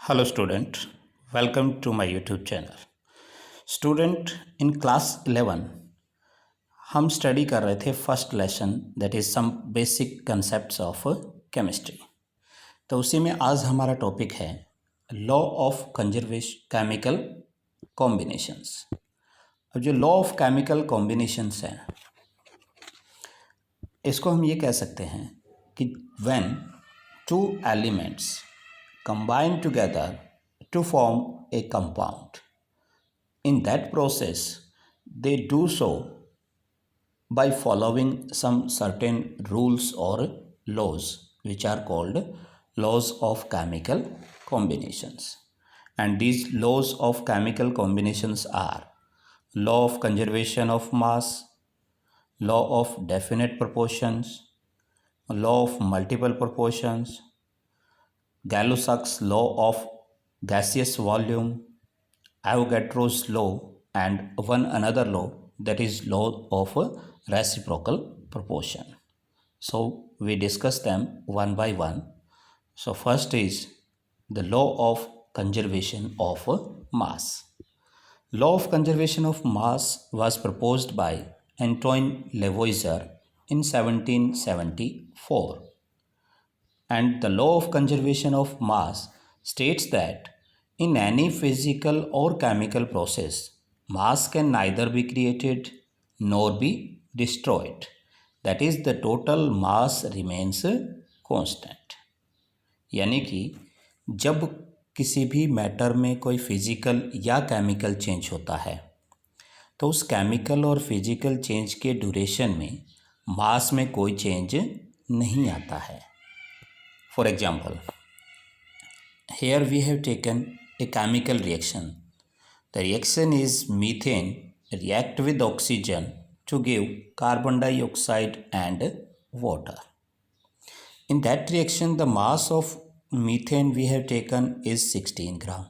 Hello student, welcome to my YouTube channel. Student, in class 11 हम study कर रहे थे first lesson, that is some basic concepts of chemistry. तो उसी में आज हमारा टॉपिक है law of conservation chemical combinations. अब जो लॉ ऑफ केमिकल कॉम्बिनेशंस है, इसको हम ये कह सकते हैं कि when two elements combine together to form a compound. In that process, they do so by following some certain rules or laws which are called laws of chemical combinations. And these laws of chemical combinations are law of conservation of mass, law of definite proportions, law of multiple proportions, Gay-Lussac's law of gaseous volume, Avogadro's law, and one another law, that is law of reciprocal proportion. So we discuss them one by one. So first is the law of conservation of mass. Law of conservation of mass was proposed by Antoine Lavoisier in 1774. And the law of conservation of mass states that in any physical or chemical process, mass can neither be created nor be destroyed. That is, the total mass remains constant. यानी कि जब किसी भी matter में कोई physical या chemical change होता है, तो उस केमिकल और फिजिकल चेंज के ड्यूरेशन में मास में कोई चेंज नहीं आता है. For example, here we have taken a chemical reaction. The reaction is methane react with oxygen to give carbon dioxide and water. In that reaction, the mass of methane we have taken is 16 gram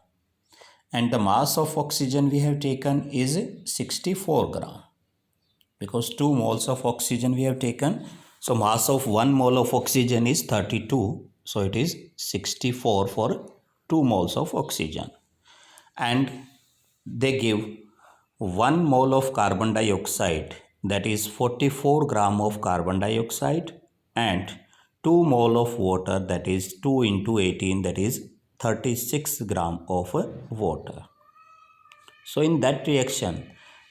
and the mass of oxygen we have taken is 64 gram, because 2 moles of oxygen we have taken. So mass of 1 mole of oxygen is 32. So it is 64 for 2 moles of oxygen. And they give 1 mole of carbon dioxide, that is 44 gram of carbon dioxide, and 2 mole of water, that is 2 into 18, that is 36 gram of water. So in that reaction,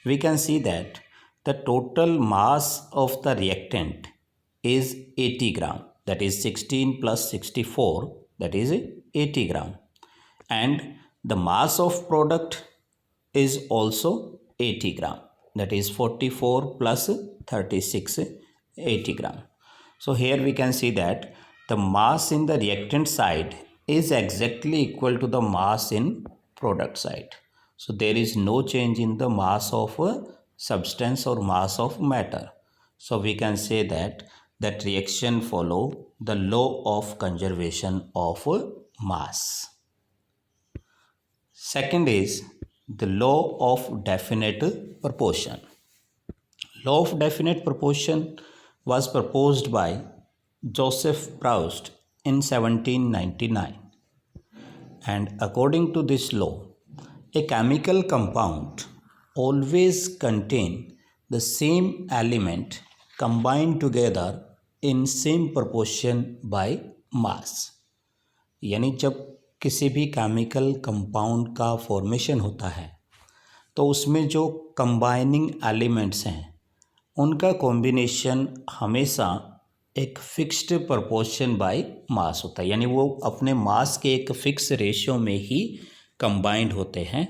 we can see that the total mass of the reactant is 80 gram, that is 16 plus 64, that is 80 gram, and the mass of product is also 80 gram, that is 44 plus 36, 80 gram. So here we can see that the mass in the reactant side is exactly equal to the mass in product side. So there is no change in the mass of a substance or mass of matter. So we can say that reaction follow the law of conservation of mass. Second is the law of definite proportion. Law of definite proportion was proposed by Joseph Proust in 1799. And according to this law, a chemical compound always contain the same element combined together in same proportion by mass. यानी जब किसी भी chemical compound का formation होता है, तो उसमें जो कंबाइनिंग एलिमेंट्स हैं उनका कॉम्बिनेशन हमेशा एक फिक्स्ड प्रोपोर्शन बाय मास होता है, यानी वो अपने मास के एक फिक्स रेशियो में ही कंबाइंड होते हैं,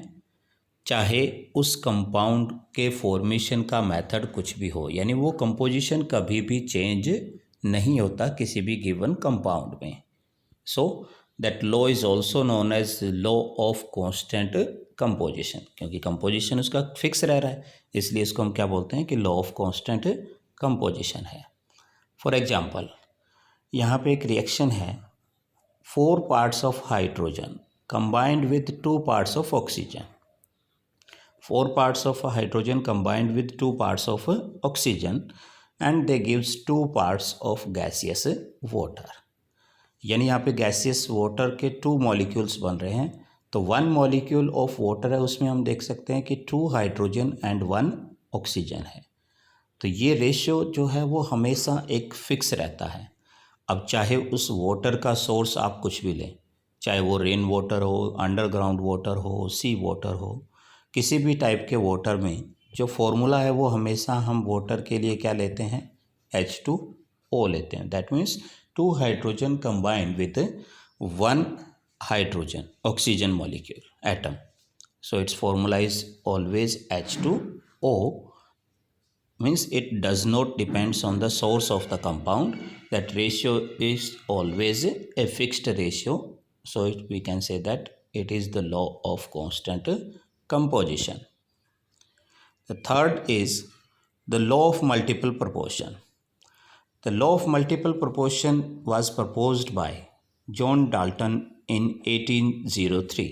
चाहे उस कंपाउंड के फॉर्मेशन का मेथड कुछ भी हो, यानी वो कंपोजिशन कभी भी चेंज नहीं होता किसी भी गिवन कंपाउंड में. So that law is also known as law of constant composition, क्योंकि कंपोजिशन उसका फिक्स रह रहा है, इसलिए इसको हम क्या बोलते हैं कि लॉ ऑफ कांस्टेंट कंपोजिशन है. फॉर एग्जांपल, यहाँ पे एक रिएक्शन है, 4 parts of hydrogen combined with 2 parts of oxygen. 4 parts of hydrogen combined with 2 parts of oxygen, and they gives 2 parts of gaseous water. यानी यहाँ पे गैसियस वाटर के 2 molecules बन रहे हैं, तो 1 मॉलिक्यूल ऑफ वाटर है, उसमें हम देख सकते हैं कि 2 हाइड्रोजन एंड 1 ऑक्सीजन है। तो ये रेशियो जो है वो हमेशा एक फिक्स रहता है। अब चाहे उस वाटर का सोर्स आप कुछ भी लें, चाहे वो रेन वाटर हो, अंडरग्राउंड वाटर हो, सी वाटर हो, किसी भी टाइप के वाटर में जो फॉर्मूला है वो हमेशा हम वाटर के लिए क्या लेते हैं, H2O लेते हैं। That means 2 hydrogen combined with 1 hydrogen oxygen molecule atom. So it's formula is always H2O, means it does not depends on the source of the compound. That ratio is always a fixed ratio, so we can say that it is the law of constant composition. The third is the law of multiple proportion. The law of multiple proportion was proposed by John Dalton in 1803,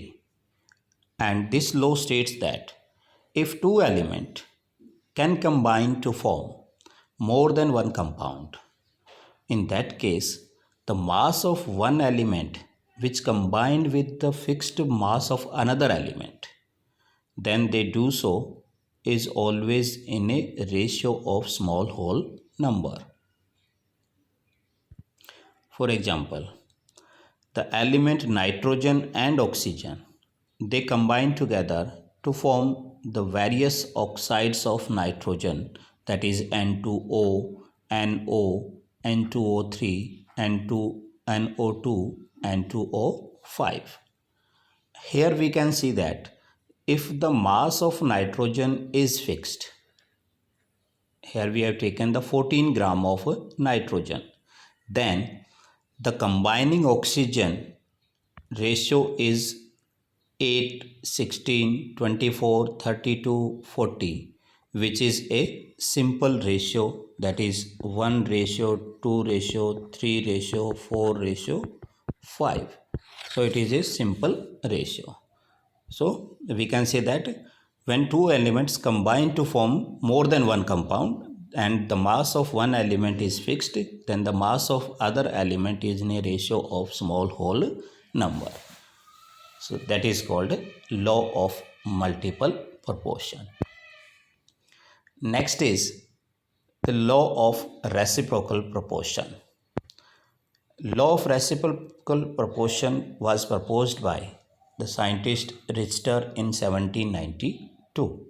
and this law states that if two elements can combine to form more than one compound, in that case the mass of one element which combined with the fixed mass of another element, then they do so is always in a ratio of small whole number. For example, the element nitrogen and oxygen, they combine together to form the various oxides of nitrogen, that is N2O, NO, N2O3, N2, NO2, N2O5. Here we can see that if the mass of nitrogen is fixed, here we have taken the 14 gram of nitrogen, then the combining oxygen ratio is 8, 16, 24, 32, 40, which is a simple ratio, that is 1 ratio, 2 ratio, 3 ratio, 4 ratio, 5. So it is a simple ratio. So we can say that when two elements combine to form more than one compound and the mass of one element is fixed, then the mass of other element is in a ratio of small whole number. So that is called law of multiple proportion. Next is the law of reciprocal proportion. Law of reciprocal proportion was proposed by the scientist Richter in 1792,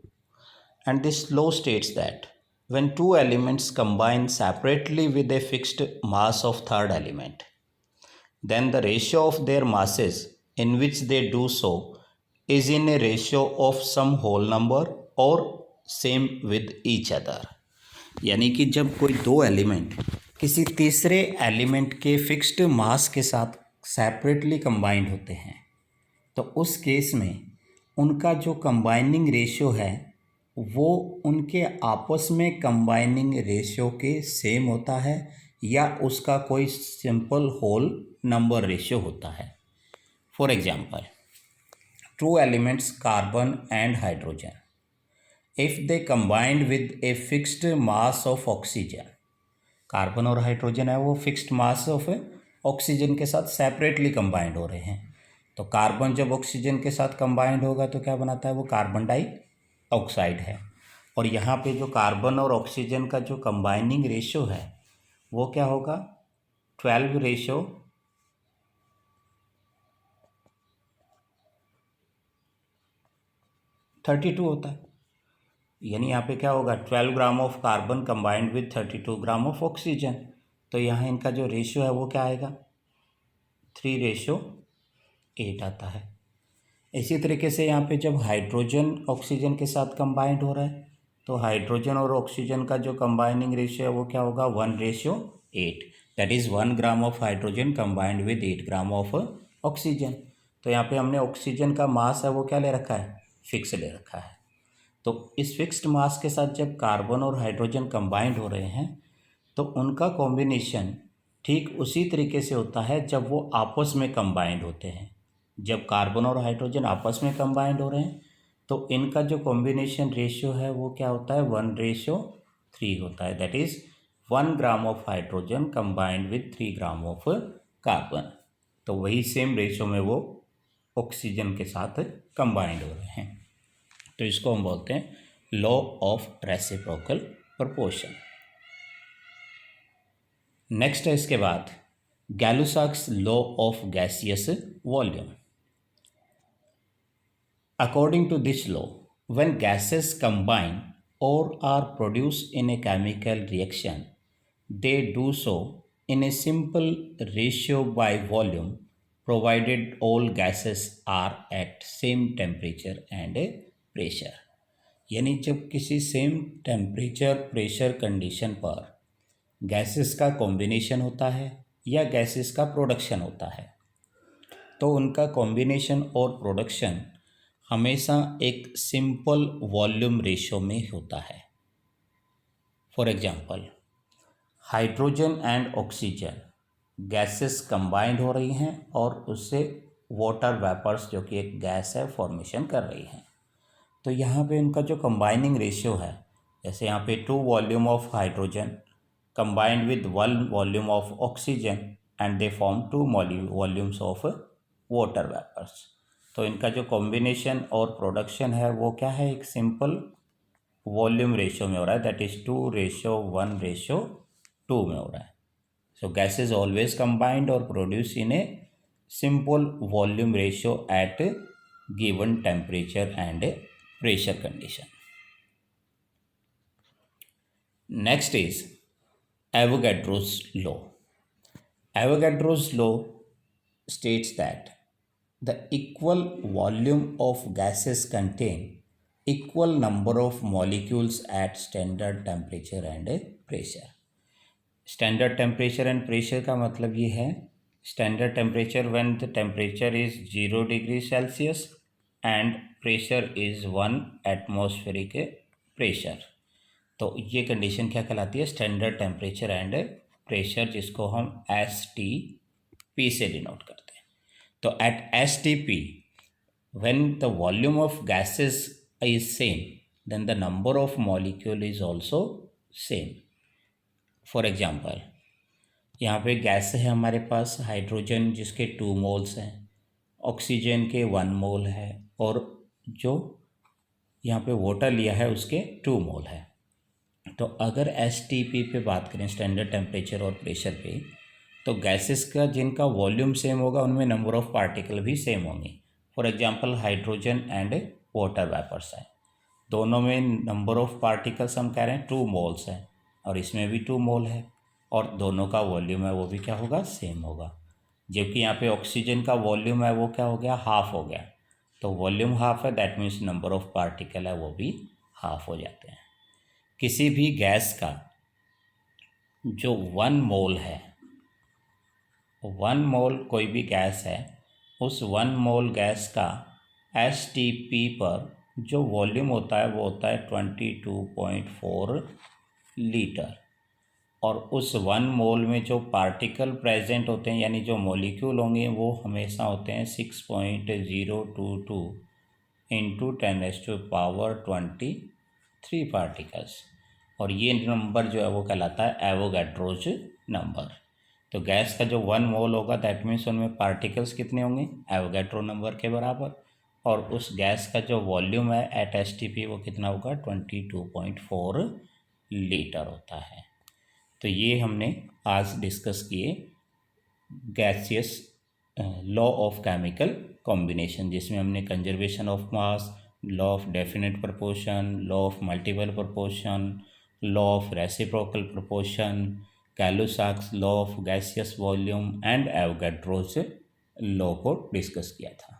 and this law states that when two elements combine separately with a fixed mass of third element, then the ratio of their masses in which they do so is in a ratio of some whole number or same with each other. यानी कि जब कोई दो element किसी तीसरे element के fixed mass के साथ सेपरेटली कंबाइंड होते हैं, तो उस केस में उनका जो कंबाइनिंग रेशियो है वो उनके आपस में कंबाइनिंग रेशियो के सेम होता है या उसका कोई सिंपल होल नंबर रेशियो होता है. For example, two elements carbon and hydrogen, if they combined with a fixed mass of oxygen, carbon और हाइड्रोजन है वो फिक्स्ड मास ऑफ ऑक्सीजन के साथ सेपरेटली कंबाइंड हो रहे हैं, तो कार्बन जब ऑक्सीजन के साथ कंबाइंड होगा तो क्या बनाता है, वो कार्बन डाइऑक्साइड है. और यहाँ पे जो कार्बन और ऑक्सीजन का जो कंबाइनिंग रेशियो है वो क्या होगा, 12 रेशियो 32 होता है. यानी यहाँ पे क्या होगा, 12 gram of carbon combined with 32 gram of oxygen, तो यहाँ इनका जो रेशियो है वो क्या आएगा, 3:8 आता है. इसी तरीके से यहाँ पे जब हाइड्रोजन ऑक्सीजन के साथ कंबाइंड हो रहा है तो हाइड्रोजन और ऑक्सीजन का जो कंबाइनिंग रेशियो है वो क्या होगा, 1:8. That is 1 gram of hydrogen combined with 8 gram of oxygen. तो यहाँ पे हमने ऑक्सीजन का मास है वो क्या ले रखा है, फिक्स ले रखा है. तो इस फिक्स्ड मास के साथ जब कार्बन और हाइड्रोजन कंबाइंड हो रहे हैं तो उनका कॉम्बिनेशन ठीक उसी तरीके से होता है जब वो आपस में कंबाइंड होते हैं. जब कार्बन और हाइड्रोजन आपस में कंबाइंड हो रहे हैं तो इनका जो कॉम्बिनेशन रेशियो है वो क्या होता है, 1:3 होता है. That is 1 gram of hydrogen combined with 3 gram of carbon. तो वही सेम रेशो में वो ऑक्सीजन के साथ कंबाइंड हो रहे हैं। तो इसको हम बोलते हैं law of reciprocal proportion. Next है इसके बाद Gay Lussac's law of gaseous volume. According to this law, when gases combine or are produced in a chemical reaction, they do so in a simple ratio by volume, provided all gases are at same temperature and pressure। यानी जब किसी same temperature pressure condition पर gases का combination होता है या gases का production होता है, तो उनका कॉम्बिनेशन और प्रोडक्शन हमेशा एक सिंपल वॉल्यूम रेशो में होता है। For example, hydrogen and oxygen gases combined हो रही हैं और उससे वाटर वेपर्स, जो कि एक गैस है, फॉर्मेशन कर रही हैं। तो यहाँ पे उनका जो कंबाइनिंग रेशियो है, जैसे यहाँ पे 2 volume of hydrogen combined with 1 volume of oxygen and they form 2 volumes of water vapours. तो इनका जो कॉम्बिनेशन और प्रोडक्शन है वो क्या है, एक सिंपल वॉल्यूम रेशियो में हो रहा है, दैट इज 2:1:2 में हो रहा है। So gas is always combined और produce in a simple volume ratio at given temperature and pressure condition। Next is Avogadro's law। Avogadro's law states that the equal volume of gases contain equal number of molecules at standard temperature and pressure। Standard temperature and pressure का मतलब ये है, standard temperature when the temperature is 0 degree Celsius and pressure is 1 atmospheric pressure. तो ये condition क्या कहलाती है, standard temperature and pressure, जिसको हम STP से डिनोट करते हैं। तो at STP when the volume of gases is same then the number of molecule is also same. For example, यहाँ पे गैस है हमारे पास हाइड्रोजन जिसके 2 मोल्स हैं, ऑक्सीजन के 1 मोल है, और जो यहाँ पे वाटर लिया है उसके 2 मोल है। तो अगर STP पे बात करें, स्टैंडर्ड टेम्परेचर और प्रेशर पे, तो गैसेस का जिनका वॉल्यूम सेम होगा उनमें नंबर ऑफ पार्टिकल भी सेम होंगे। For example, hydrogen and water vapours है, दोनों में नंबर ऑफ पार्टिकल्स हम कह रहे हैं 2 मोल्स है, और इसमें भी 2 मोल है, और दोनों का वॉल्यूम है वो भी क्या होगा, सेम होगा। जबकि यहाँ पे ऑक्सीजन का वॉल्यूम है वो क्या हो गया, हाफ हो गया। तो वॉल्यूम हाफ है, that means number of particle है वो भी हाफ हो जाते हैं। किसी भी गैस का जो 1 मोल है, 1 मोल कोई भी गैस है, उस 1 मोल गैस का STP पर जो वॉल्यूम होता है वो होता है 22.4 लीटर, और उस 1 मोल में जो पार्टिकल प्रेजेंट होते हैं यानी जो मॉलिक्यूल होंगे वो हमेशा होते हैं 6.022 इंटू 10⁻23 पार्टिकल्स, और ये नंबर जो है वो कहलाता है एवोगैड्रोज नंबर। तो गैस का जो 1 मोल होगा दैट मीन्स उनमें पार्टिकल्स कितने होंगे, एवोगैड्रो नंबर के बराबर, और उस गैस का जो वॉल्यूम है एट STP वो कितना होगा, 22.4 लीटर होता है। तो ये हमने आज डिस्कस किए gaseous law of chemical combination, जिसमें हमने conservation of mass, law of definite proportion, law of multiple proportion, law of reciprocal proportion, Gay Lussac's law of gaseous volume and Avogadro's law को डिस्कस किया था।